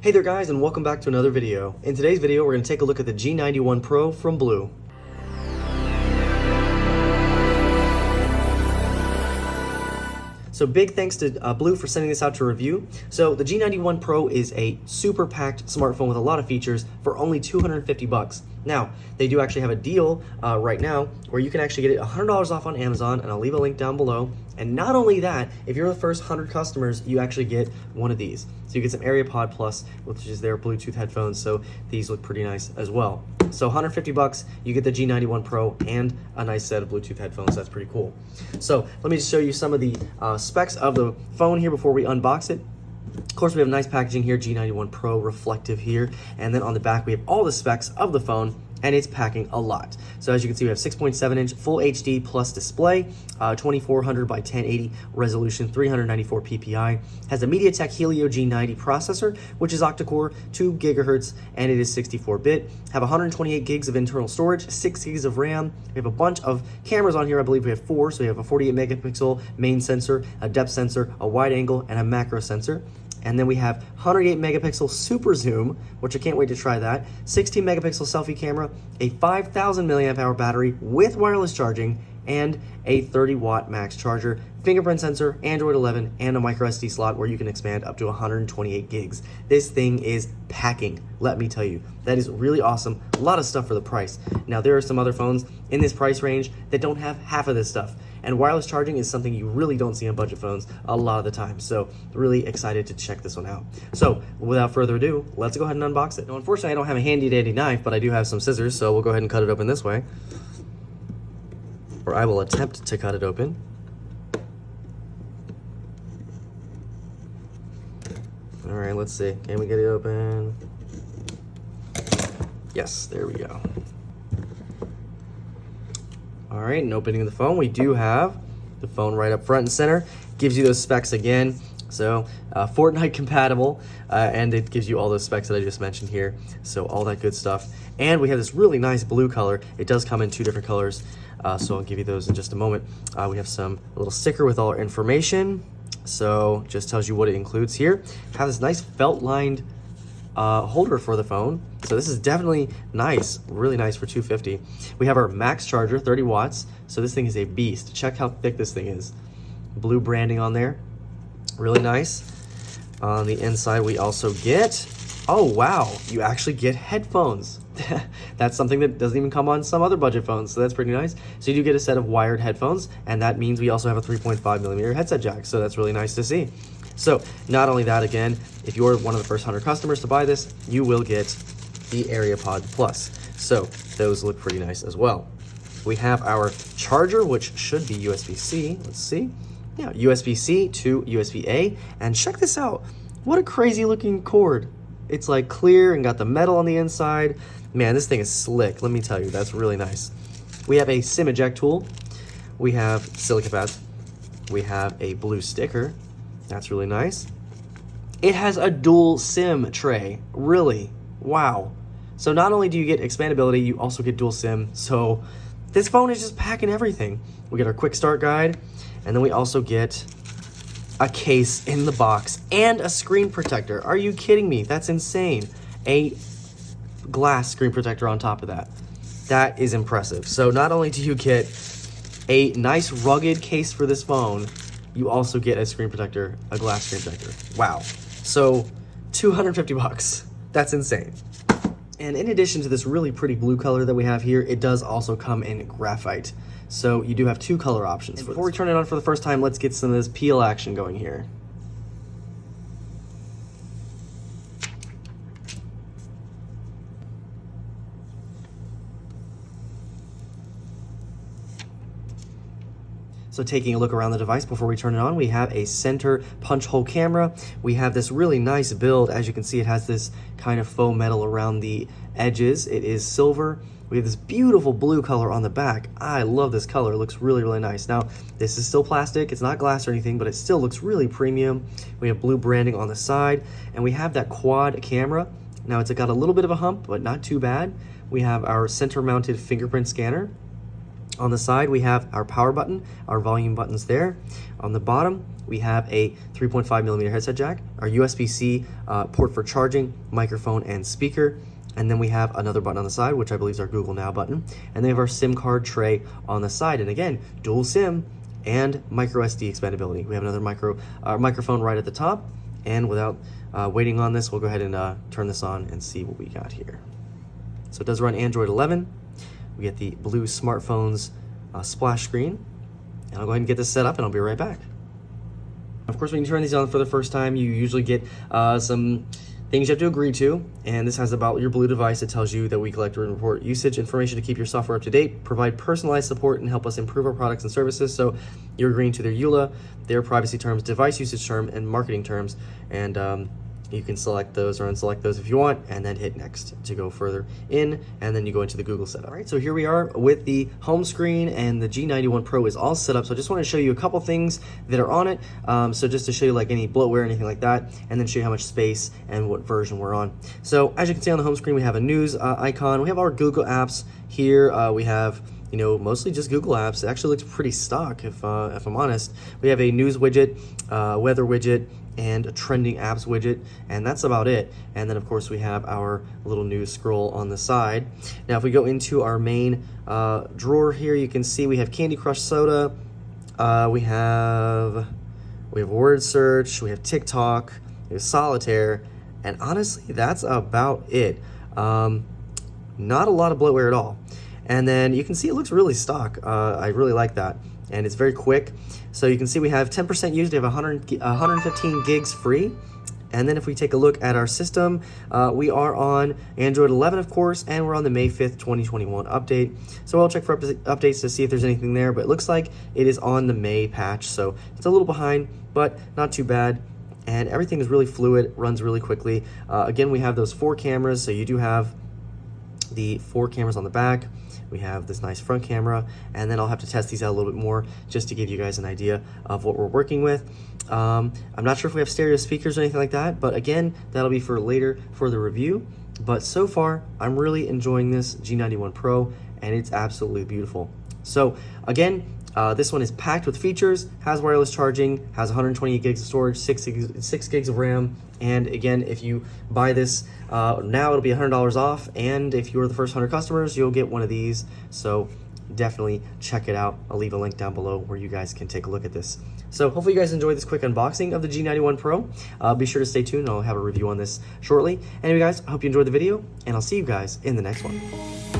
Hey there guys, and welcome back to another video. In today's video we're going to take a look at the G91 Pro from Blu. So big thanks to Blu for sending this out to review. So the G91 Pro is a super packed smartphone with a lot of features for only $250. Now, they do actually have a deal right now where you can actually get it $100 off on Amazon, and I'll leave a link down below. And not only that, if you're the first 100 customers, you actually get one of these. So you get some Aria Pod Plus, which is their Bluetooth headphones, so these look pretty nice as well. So $150, you get the G91 Pro and a nice set of Bluetooth headphones. That's pretty cool. So let me just show you some of the specs of the phone here before we unbox it. Of course, we have nice packaging here, G91 Pro reflective here, and then on the back we have all the specs of the phone, and it's packing a lot. So as you can see, we have 6.7-inch full HD plus display, 2400 by 1080 resolution, 394 ppi, has a MediaTek Helio G90 processor, which is octa-core, 2 gigahertz, and it is 64-bit. Have 128 gigs of internal storage, 6 gigs of RAM. We have a bunch of cameras on here. I believe we have 4. So we have a 48 megapixel main sensor, a depth sensor, a wide angle, and a macro sensor. And then we have 108 megapixel super zoom, which I can't wait to try that, 16 megapixel selfie camera, a 5,000 milliamp hour battery with wireless charging, and a 30-watt max charger, fingerprint sensor, Android 11, and a micro SD slot where you can expand up to 128 gigs. This thing is packing, let me tell you. That is really awesome. A lot of stuff for the price. Now, there are some other phones in this price range that don't have half of this stuff. And wireless charging is something you really don't see on budget phones a lot of the time. So really excited to check this one out. So without further ado, let's go ahead and unbox it. Now, unfortunately, I don't have a handy dandy knife, but I do have some scissors. So we'll go ahead and cut it open this way. Or I will attempt to cut it open. All right, let's see. Can we get it open? Yes, there we go. All right, and opening the phone, we do have the phone right up front and center. Gives you those specs again. So Fortnite compatible, and it gives you all those specs that I just mentioned here. So all that good stuff. And we have this really nice blue color. It does come in 2 different colors, so I'll give you those in just a moment. We have a little sticker with all our information. So just tells you what it includes here. Have this nice felt-lined holder for the phone. So this is definitely nice, really nice for $250. We have our max charger, 30 watts. So this thing is a beast. Check how thick this thing is. Blue branding on there, really nice. On the inside, we also get, oh wow, you actually get headphones. That's something that doesn't even come on some other budget phones, so that's pretty nice. So you do get a set of wired headphones, and that means we also have a 3.5mm headset jack, so that's really nice to see. So not only that, again, if you're one of the first 100 customers to buy this, you will get the Aria Pod Plus. So those look pretty nice as well. We have our charger, which should be USB-C. Let's see. Yeah, USB-C to USB-A. And check this out. What a crazy looking cord. It's like clear and got the metal on the inside. Man, this thing is slick. Let me tell you, that's really nice. We have a SIM eject tool. We have silica pads. We have a blue sticker. That's really nice. It has a dual SIM tray. Really? Wow. So not only do you get expandability, you also get dual SIM. So this phone is just packing everything. We get our quick start guide, and then we also get a case in the box and a screen protector. Are you kidding me? That's insane. A glass screen protector on top of that. That is impressive. So not only do you get a nice rugged case for this phone, you also get a screen protector, a glass screen protector. Wow. So $250. That's insane. And in addition to this really pretty blue color that we have here, it does also come in graphite. So you do have 2 color options. Before we turn it on for the first time, let's get some of this peel action going here. So taking a look around the device before we turn it on, we have a center punch hole camera. We have this really nice build. As you can see, it has this kind of faux metal around the edges. It is silver. We have this beautiful blue color on the back. I love this color. It looks really, really nice. Now, this is still plastic. It's not glass or anything, but it still looks really premium. We have blue branding on the side, and we have that quad camera. Now, it's got a little bit of a hump, but not too bad. We have our center-mounted fingerprint scanner. On the side, we have our power button, our volume buttons there. On the bottom, we have a 3.5mm headset jack, our USB-C port for charging, microphone, and speaker. And then we have another button on the side, which I believe is our Google Now button. And then we have our SIM card tray on the side. And again, dual SIM and micro SD expandability. We have another microphone right at the top. And without waiting on this, we'll go ahead and turn this on and see what we got here. So it does run Android 11. We get the Blu smartphone's splash screen. And I'll go ahead and get this set up and I'll be right back. Of course, when you turn these on for the first time, you usually get some things you have to agree to, and this has about your Blu device. It tells you that we collect and report usage information to keep your software up to date, provide personalized support, and help us improve our products and services. So you're agreeing to their EULA, their privacy terms, device usage term, and marketing terms, and you can select those or unselect those if you want, and then hit next to go further in, and then you go into the Google setup. All right, so here we are with the home screen, and the G91 Pro is all set up. So I just want to show you a couple things that are on it. So just to show you like any bloatware, anything like that, and then show you how much space and what version we're on. So as you can see on the home screen, we have a news icon. We have our Google apps here. We have mostly just Google apps. It actually looks pretty stock, if I'm honest. We have a news widget, weather widget, and a trending apps widget, and that's about it. And then of course we have our little news scroll on the side. Now if we go into our main drawer here, you can see we have Candy Crush Soda, we have word search, we have TikTok, we have Solitaire, and honestly that's about it. Not a lot of bloatware at all. And then you can see it looks really stock. I really like that. And it's very quick. So you can see we have 10% used. We have 115 gigs free. And then if we take a look at our system, we are on Android 11, of course, and we're on the May 5th, 2021 update. So I'll check for updates to see if there's anything there, but it looks like it is on the May patch. So it's a little behind, but not too bad. And everything is really fluid, runs really quickly. Again, we have those 4 cameras. So you do have the 4 cameras on the back. We have this nice front camera, and then I'll have to test these out a little bit more just to give you guys an idea of what we're working with. I'm not sure if we have stereo speakers or anything like that, but again, that'll be for later for the review. But so far, I'm really enjoying this G91 Pro, and it's absolutely beautiful. So again, this one is packed with features, has wireless charging, has 128 gigs of storage, 6 gigs of RAM, and again, if you buy this now, it'll be $100 off, and if you're the first 100 customers, you'll get one of these. So definitely check it out. I'll leave a link down below where you guys can take a look at this. So hopefully you guys enjoyed this quick unboxing of the G91 Pro. Be sure to stay tuned. I'll have a review on this shortly. Anyway, guys, I hope you enjoyed the video, and I'll see you guys in the next one.